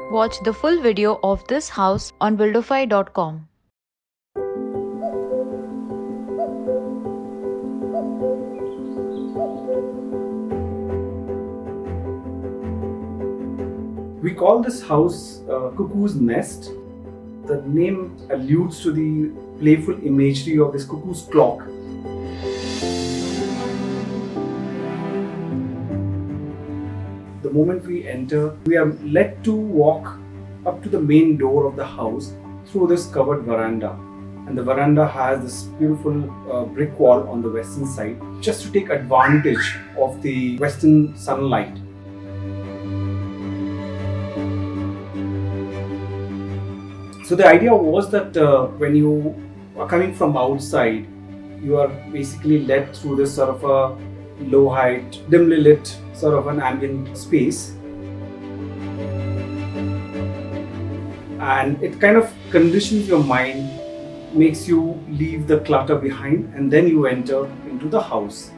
Watch the full video of this house on buildofy.com. We call this house Cuckoo's Nest. The name alludes to the playful imagery of this cuckoo's clock. The moment we enter, we are led to walk up to the main door of the house through this covered veranda. And the veranda has this beautiful brick wall on the western side, just to take advantage of the western sunlight. So the idea was that when you are coming from outside, you are basically led through this sort of a low height, dimly lit sort of an ambient space. And it kind of conditions your mind, makes you leave the clutter behind, and then you enter into the house.